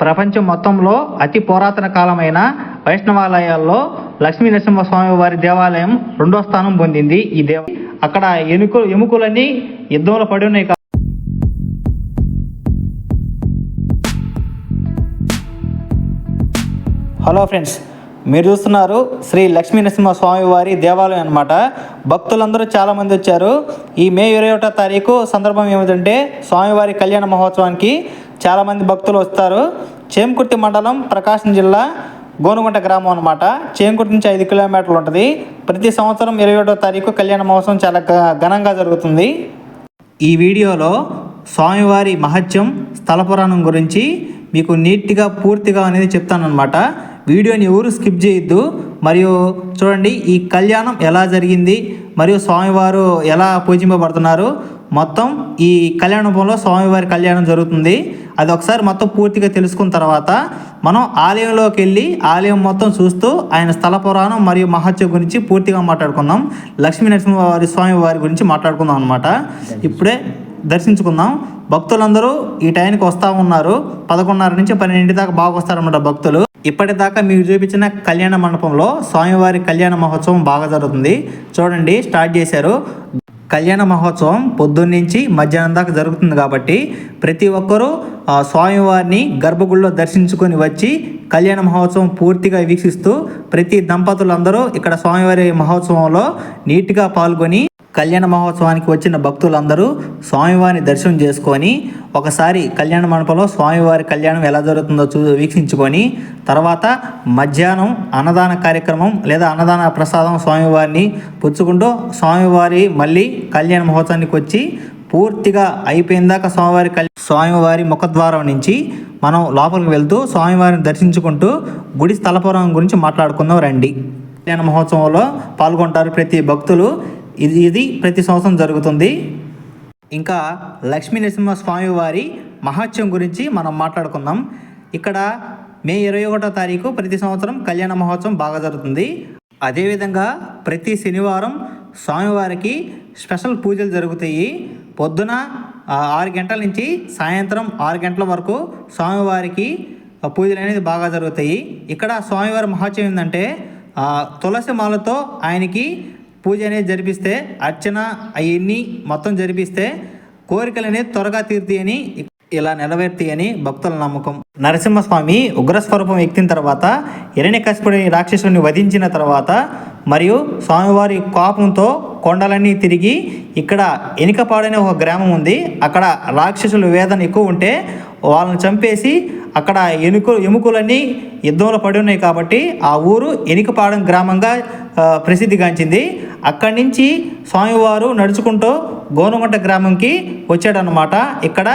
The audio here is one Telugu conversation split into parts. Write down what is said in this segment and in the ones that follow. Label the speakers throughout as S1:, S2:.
S1: ప్రపంచం మొత్తంలో అతి పురాతన కాలమైన వైష్ణవాలయాల్లో లక్ష్మీ నరసింహస్వామి వారి దేవాలయం 2వ స్థానం పొందింది. ఈ అక్కడ ఎముకలన్నీ యుద్ధంలో పడి ఉన్నాయి. హలో ఫ్రెండ్స్, మీరు చూస్తున్నారు శ్రీ లక్ష్మీ నరసింహస్వామి వారి దేవాలయం అన్నమాట. భక్తులందరూ చాలామంది వచ్చారు. ఈ మే 21వ తారీఖు సందర్భం ఏమిటంటే స్వామివారి కళ్యాణ మహోత్సవానికి చాలామంది భక్తులు వస్తారు. చేమకుర్తి మండలం, ప్రకాశం జిల్లా, గోనుగుంట గ్రామం అనమాట. చేమకుర్తి నుంచి 5 కిలోమీటర్లు ఉంటుంది. ప్రతి సంవత్సరం 21వ తారీఖు కళ్యాణ మహోత్సవం చాలా ఘనంగా జరుగుతుంది. ఈ వీడియోలో స్వామివారి మహత్యం, స్థల పురాణం గురించి మీకు నీట్గా పూర్తిగా అనేది చెప్తానన్నమాట. వీడియోని ఎవరు స్కిప్ చేయొద్దు. మరియు చూడండి ఈ కళ్యాణం ఎలా జరిగింది, మరియు స్వామివారు ఎలా పూజింపబడుతున్నారు, మొత్తం ఈ కళ్యాణంలో స్వామివారి కళ్యాణం జరుగుతుంది. అది ఒకసారి మొత్తం పూర్తిగా తెలుసుకున్న తర్వాత మనం ఆలయంలోకి వెళ్ళి ఆలయం మొత్తం చూస్తూ ఆయన స్థల పురాణం మరియు మహత్యం గురించి పూర్తిగా మాట్లాడుకుందాం. లక్ష్మీ నరసింహవారి స్వామి వారి గురించి మాట్లాడుకుందాం అనమాట. ఇప్పుడే దర్శించుకుందాం. భక్తులందరూ ఈ టైంకి వస్తూ ఉన్నారు. 11:30 నుంచి 12 దాకా బాగా వస్తారన్నమాట భక్తులు. ఇప్పటిదాకా మీకు చూపించిన కళ్యాణ మండపంలో స్వామివారి కళ్యాణ మహోత్సవం బాగా జరుగుతుంది. చూడండి, స్టార్ట్ చేశారు. కళ్యాణ మహోత్సవం పొద్దున్నుంచి మధ్యాహ్నం దాకా జరుగుతుంది కాబట్టి ప్రతి ఒక్కరూ స్వామివారిని గర్భగుడిలో దర్శించుకొని వచ్చి కళ్యాణ మహోత్సవం పూర్తిగా వీక్షిస్తూ ప్రతి దంపతులందరూ ఇక్కడ స్వామివారి మహోత్సవంలో నీట్గా పాల్గొని కళ్యాణ మహోత్సవానికి వచ్చిన భక్తులందరూ స్వామివారిని దర్శనం చేసుకొని ఒకసారి కళ్యాణ మండపంలో స్వామివారి కళ్యాణం ఎలా జరుగుతుందో వీక్షించుకొని తర్వాత మధ్యాహ్నం అన్నదాన కార్యక్రమం లేదా అన్నదాన ప్రసాదం స్వామివారిని పుచ్చుకుంటూ స్వామివారి మళ్ళీ కళ్యాణ మహోత్సవానికి వచ్చి పూర్తిగా అయిపోయిందాక స్వామివారి ముఖద్వారం నుంచి మనం లోపలికి వెళ్తూ స్వామివారిని దర్శించుకుంటూ గుడి స్థలపురం గురించి మాట్లాడుకుందాం రండి. కళ్యాణ మహోత్సవంలో పాల్గొంటారు ప్రతి భక్తులు. ఇది ప్రతి సంవత్సరం జరుగుతుంది. ఇంకా లక్ష్మీ నరసింహ స్వామి వారి మహత్యం గురించి మనం మాట్లాడుకుందాం. ఇక్కడ మే 21వ తారీఖు ప్రతి సంవత్సరం కళ్యాణ మహోత్సవం బాగా జరుగుతుంది. అదేవిధంగా ప్రతి శనివారం స్వామివారికి స్పెషల్ పూజలు జరుగుతాయి. పొద్దున 6 గంటల నుంచి సాయంత్రం 6 గంటల వరకు స్వామివారికి పూజలు అనేది బాగా జరుగుతాయి. ఇక్కడ స్వామివారి మహత్యం ఏంటంటే తులసి మాలతో ఆయనకి పూజ అనేది జరిపిస్తే, అర్చన అవన్నీ మొత్తం జరిపిస్తే కోరికలు అనేది త్వరగా తీరుతాయని, ఇలా నెరవేరుతాయని భక్తుల నమ్మకం. నరసింహస్వామి ఉగ్రస్వరూపం ఎక్కిన తర్వాత హిరణ్యకశిపుడి రాక్షసుని వధించిన తర్వాత మరియు స్వామివారి కోపంతో కొండలన్నీ తిరిగి ఇక్కడ ఎనికపాడనే ఒక గ్రామం ఉంది. అక్కడ రాక్షసుల వేదన ఎక్కువ ఉంటే వాళ్ళని చంపేసి అక్కడ ఎముకలన్నీ యుద్ధంలో పడి ఉన్నాయి కాబట్టి ఆ ఊరు ఎనికపాడం గ్రామంగా ప్రసిద్ధిగాంచింది. అక్కడి నుంచి స్వామివారు నడుచుకుంటూ గోనుగుంట గ్రామంకి వచ్చాడనమాట. ఇక్కడ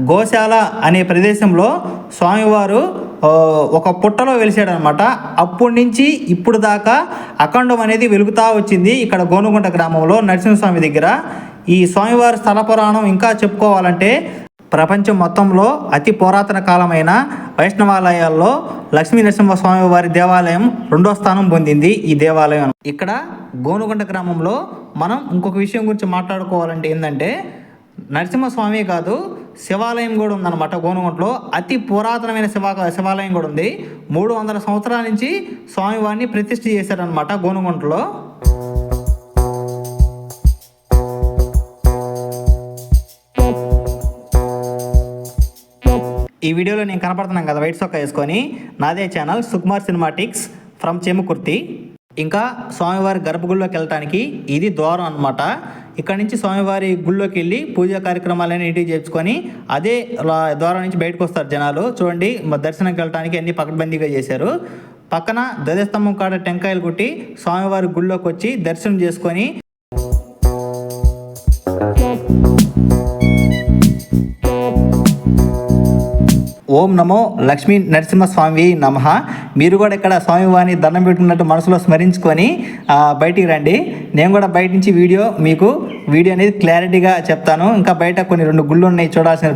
S1: గోశాల అనే ప్రదేశంలో స్వామివారు ఒక పుట్టలో వెలిసాడనమాట. అప్పటి నుంచి ఇప్పుడు దాకా అఖండం అనేది వెలుగుతూ వచ్చింది ఇక్కడ గోనుగుంట గ్రామంలో నరసింహస్వామి దగ్గర. ఈ స్వామివారి స్థల పురాణం ఇంకా చెప్పుకోవాలంటే ప్రపంచం మొత్తంలో అతి పురాతన కాలమైన వైష్ణవాలయాల్లో లక్ష్మీ నరసింహస్వామి వారి దేవాలయం 2వ స్థానం పొందింది. ఈ దేవాలయం ఇక్కడ గోనుగుంట గ్రామంలో మనం ఇంకొక విషయం గురించి మాట్లాడుకోవాలంటే ఏంటంటే నరసింహస్వామి కాదు, శివాలయం కూడా ఉందన్నమాట. గోనుగుంటలో అతి పురాతనమైన శివాలయం కూడా ఉంది. 300 సంవత్సరాల నుంచి స్వామివారిని ప్రతిష్ఠ చేశారనమాట గోనుగుంటలో. ఈ వీడియోలో నేను కనపడుతున్నాను కదా వైట్ సొక్కా వేసుకొని, నాదే channel Sukumar cinematics from Chemakurthi. ఇంకా స్వామివారి గర్భగుడిలోకి వెళ్ళటానికి ఇది ద్వారం అనమాట. ఇక్కడ నుంచి స్వామివారి గుళ్ళోకి వెళ్ళి పూజా కార్యక్రమాలన్నీ ఇంటికి చేర్చుకొని అదే ద్వారం నుంచి బయటకు వస్తారు జనాలు. చూడండి, దర్శనంకి వెళ్ళడానికి అన్ని పకడ్బందీగా చేశారు. పక్కన ధ్వజస్తంభం కాడ టెంకాయలు కొట్టి స్వామివారి గుళ్ళోకి వచ్చి దర్శనం చేసుకొని ఓం నమో లక్ష్మీ నరసింహస్వామి నమః. మీరు కూడా ఇక్కడ స్వామివారిని దండం పెట్టుకున్నట్టు మనసులో స్మరించుకొని బయటికి రండి. నేను కూడా బయట నుంచి మీకు వీడియో అనేది క్లారిటీగా చెప్తాను. ఇంకా బయట కొన్ని 2 గుళ్ళు ఉన్నాయి, చూడాల్సిన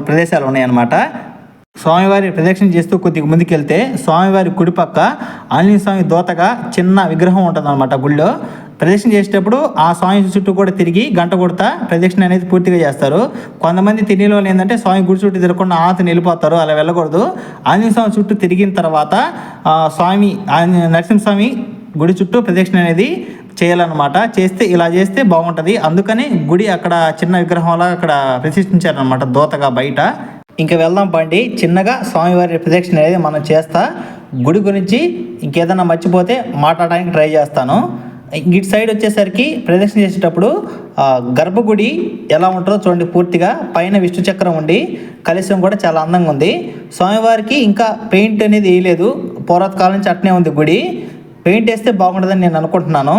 S1: ప్రదేశాలు ఉన్నాయన్నమాట. స్వామివారి ప్రదక్షిణ చేస్తూ కొద్దిగా ముందుకెళ్తే స్వామివారి కుడిపక్క ఆంజనేయ స్వామి దోతగా చిన్న విగ్రహం ఉంటుంది అనమాట గుళ్ళో. ప్రదక్షిణ చేసేటప్పుడు ఆ స్వామి చుట్టూ కూడా తిరిగి గంట కొడతా ప్రదక్షిణ అనేది పూర్తిగా చేస్తారు. కొంతమంది తిరిగిన వాళ్ళు ఏంటంటే స్వామి గుడి చుట్టూ తిరగకుండా ఆతని వెళ్ళిపోతారు, అలా వెళ్ళకూడదు. ఆంజనేయ స్వామి చుట్టూ తిరిగిన తర్వాత స్వామి నరసింహస్వామి గుడి చుట్టూ ప్రదక్షిణ అనేది చేయాలన్నమాట. ఇలా చేస్తే బాగుంటుంది. అందుకని గుడి అక్కడ చిన్న విగ్రహంలా అక్కడ ప్రతిష్ఠించారనమాట దోతగా బయట. ఇంకా వెళ్దాం పండి, చిన్నగా స్వామివారి ప్రదక్షిణ అనేది మనం చేస్తా. గుడి గురించి ఇంకేదన్నా మర్చిపోతే మాట్లాడడానికి ట్రై చేస్తాను. ఇటు సైడ్ వచ్చేసరికి ప్రదక్షిణ చేసేటప్పుడు గర్భగుడి ఎలా ఉంటుందో చూడండి. పూర్తిగా పైన విష్ణు చక్రం ఉండి కలశం కూడా చాలా అందంగా ఉంది. స్వామివారికి ఇంకా పెయింట్ అనేది వేయలేదు, పూర్వకాలం నుంచి అట్నే ఉంది గుడి. పెయింట్ వేస్తే బాగుంటుందని నేను అనుకుంటున్నాను.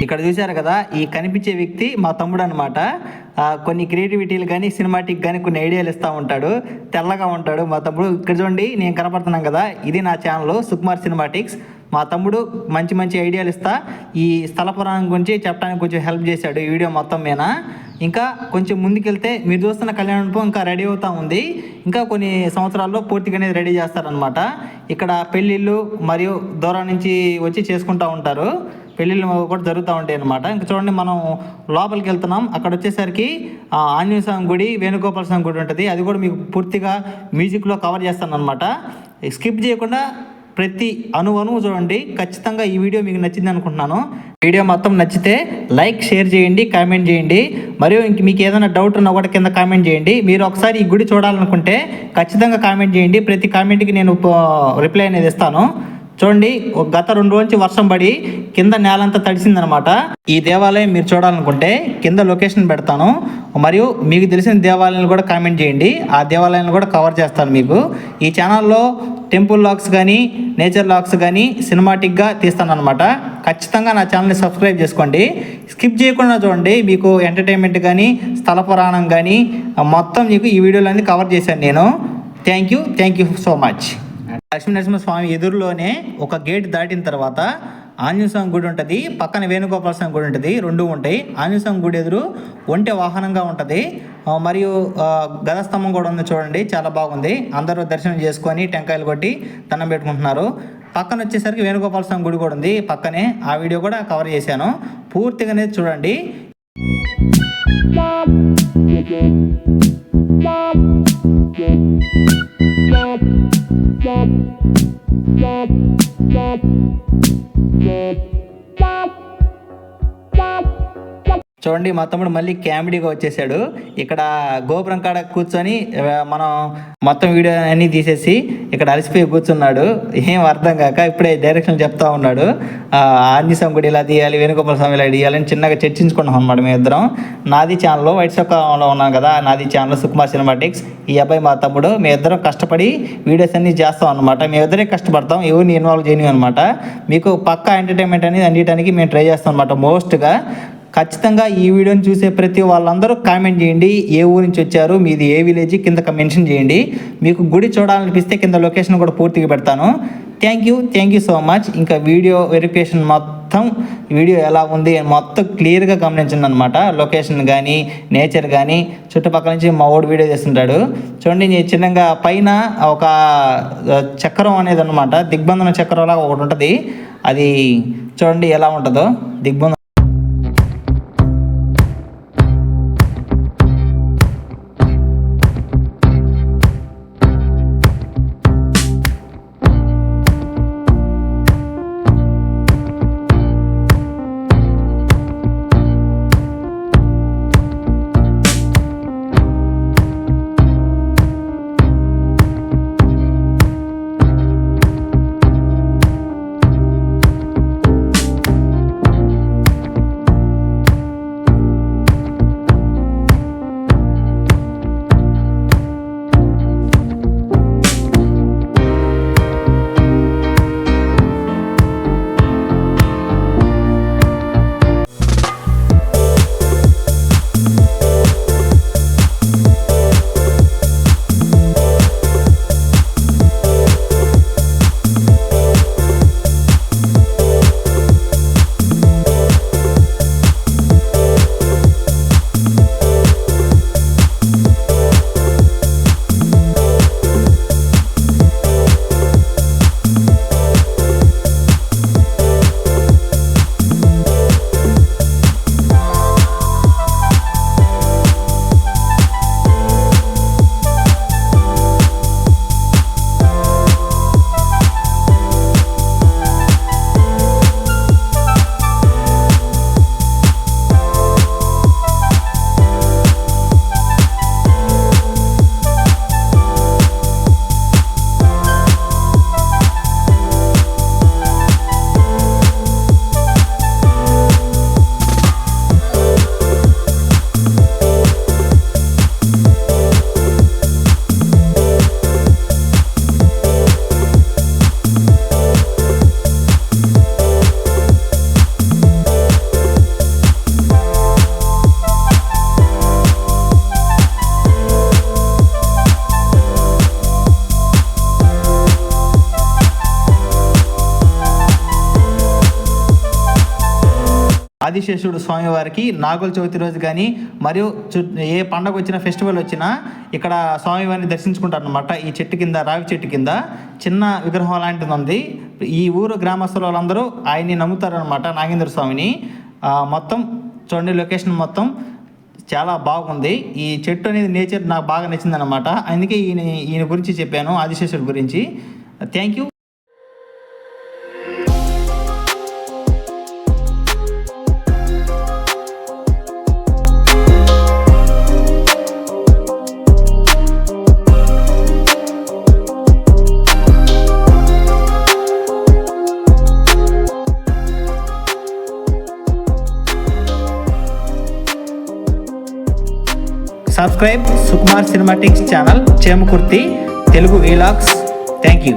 S1: ఇక్కడ చూశారు కదా, ఈ కనిపించే వ్యక్తి మా తమ్ముడు అనమాట. కొన్ని క్రియేటివిటీలు కానీ సినిమాటిక్ కానీ కొన్ని ఐడియాలు ఇస్తూ ఉంటాడు. తెల్లగా ఉంటాడు మా తమ్ముడు. ఇక్కడ చూడండి, నేను కనపడుతున్నాను కదా, ఇది నా ఛానల్ సుకుమార్ సినిమాటిక్స్. మా తమ్ముడు మంచి మంచి ఐడియాలు ఇస్తా ఈ స్థల పురాణం గురించి చెప్పడానికి కొంచెం హెల్ప్ చేశాడు ఈ వీడియో మొత్తం మీద. ఇంకా కొంచెం ముందుకెళ్తే మీరు చూస్తున్న కళ్యాణ మండపం ఇంకా రెడీ అవుతూ ఉంది. ఇంకా కొన్ని సంవత్సరాల్లో పూర్తిగా అనేది రెడీ చేస్తారనమాట. ఇక్కడ పెళ్ళిళ్ళు మరియు దూరం నుంచి వచ్చి చేసుకుంటూ ఉంటారు. పెళ్ళిళ్ళు కూడా జరుగుతూ ఉంటాయి అనమాట. ఇంకా చూడండి, మనం లోపలికి వెళ్తున్నాం. అక్కడ వచ్చేసరికి ఆంజనేయ స్వామి గుడి, వేణుగోపాల స్వామి గుడి ఉంటుంది. అది కూడా మీకు పూర్తిగా మ్యూజిక్లో కవర్ చేస్తాను అనమాట. స్కిప్ చేయకుండా ప్రతి అణువు చూడండి. ఖచ్చితంగా ఈ వీడియో మీకు నచ్చింది అనుకుంటున్నాను. వీడియో మొత్తం నచ్చితే లైక్, షేర్ చేయండి, కామెంట్ చేయండి. మరియు ఇంక మీకు ఏదైనా డౌట్ ఉన్నా కూడా కింద కామెంట్ చేయండి. మీరు ఒకసారి ఈ గుడి చూడాలనుకుంటే ఖచ్చితంగా కామెంట్ చేయండి. ప్రతి కామెంట్కి నేను రిప్లై అనేది ఇస్తాను. చూడండి, గత 2 రోజుల నుంచి వర్షం పడి కింద నేలంతా తడిసిందనమాట. ఈ దేవాలయం మీరు చూడాలనుకుంటే కింద లొకేషన్ పెడతాను. మరియు మీకు తెలిసిన దేవాలయాలు కూడా కామెంట్ చేయండి, ఆ దేవాలయాలను కూడా కవర్ చేస్తాను మీకు. ఈ ఛానల్లో టెంపుల్ లాగ్స్ కానీ, నేచర్ లాగ్స్ కానీ సినిమాటిక్గా తీస్తాను అనమాట. ఖచ్చితంగా నా ఛానల్ని సబ్స్క్రైబ్ చేసుకోండి. స్కిప్ చేయకుండా చూడండి. మీకు ఎంటర్టైన్మెంట్ కానీ, స్థల పురాణం కానీ మొత్తం మీకు ఈ వీడియోలో కవర్ చేశాను నేను. Thank you so much. Lakshminarasimhaswamy ఎదురులోనే ఒక గేట్ దాటిన తర్వాత ఆంజనేయ స్వామి గుడి ఉంటుంది, పక్కన వేణుగోపాల స్వామి గుడి ఉంటుంది. 2 ఉంటాయి. ఆంజనేయ స్వామి గుడి ఎదురు ఒంటె వాహనంగా ఉంటుంది. మరియు గదస్తంభం కూడా ఉంది చూడండి, చాలా బాగుంది. అందరూ దర్శనం చేసుకొని టెంకాయలు కొట్టి దండం పెట్టుకుంటున్నారు. పక్కన వచ్చేసరికి వేణుగోపాల స్వామి గుడి కూడా ఉంది పక్కనే. ఆ వీడియో కూడా కవర్ చేశాను. పూర్తిగానే చూడండి. చూడండి, మా తమ్ముడు మళ్ళీ కామెడీగా వచ్చేసాడు. ఇక్కడ గోపురం కాడ కూర్చొని మనం మొత్తం వీడియో అన్నీ తీసేసి ఇక్కడ అలసిపోయి కూర్చున్నాడు. ఏం అర్థం కాక ఇప్పుడే డైరెక్షన్ చెప్తా ఉన్నాడు. ఆంజనేయ స్వామి గుడి ఇలా తీయాలి, వేణుగోపాల స్వామి ఇలా తీయాలని చిన్నగా చర్చించుకున్నాం అన్నమాట మేము ఇద్దరం. నాది ఛానల్లో వైట్ సొక్కలో ఉన్నాం కదా, నాది ఛానల్ సుకుమార్ సినిమాటిక్స్. ఈ అబ్బాయి మా తమ్ముడు. మీ ఇద్దరం కష్టపడి వీడియోస్ అన్నీ చేస్తాం అనమాట. మేము ఇద్దరే కష్టపడతాం, ఎవరిని ఇన్వాల్వ్ చేయని అనమాట. మీకు పక్కా ఎంటర్టైన్మెంట్ అనేది అందించడానికి మేము ట్రై చేస్తాం అనమాట. మోస్ట్గా ఖచ్చితంగా ఈ వీడియోని చూసే ప్రతి వాళ్ళందరూ కామెంట్ చేయండి. ఏ ఊరి నుంచి వచ్చారు, మీది ఏ విలేజ్, కింద మెన్షన్ చేయండి. మీకు గుడి చూడాలనిపిస్తే కింద లొకేషన్ కూడా పూర్తిగా పెడతాను. Thank you so much. ఇంకా వీడియో వెరిఫికేషన్ మొత్తం వీడియో ఎలా ఉంది మొత్తం క్లియర్గా గమనించండి అనమాట. లొకేషన్ కానీ, నేచర్ కానీ, చుట్టుపక్కల నుంచి మా ఓడి వీడియో చేస్తుంటాడు. చూడండి, నేను చిన్నగా పైన ఒక చక్రం అనేది అనమాట, దిగ్బంధన చక్రం లాగా ఒకటి ఉంటుంది. అది చూడండి ఎలా ఉంటుందో దిగ్బంధన. ఆదిశేషుడు స్వామివారికి నాగుల చవితి రోజు కానీ మరియు ఏ పండగ వచ్చినా ఫెస్టివల్ వచ్చినా ఇక్కడ స్వామివారిని దర్శించుకుంటారు అనమాట. ఈ చెట్టు కింద, రావి చెట్టు కింద చిన్న విగ్రహం లాంటిది ఉంది. ఈ ఊరు గ్రామస్తుల వాళ్ళందరూ ఆయన్ని నమ్ముతారనమాట, నాగేంద్ర స్వామిని. మొత్తం చూడండి, లొకేషన్ మొత్తం చాలా బాగుంది. ఈ చెట్టు అనేది నేచర్ నాకు బాగా నచ్చింది అనమాట. అందుకే ఈయన గురించి చెప్పాను, ఆదిశేషుడి గురించి. Thank you. Subscribe Sukumar cinematics channel, Chemakurthi Telugu vlogs. Thank you.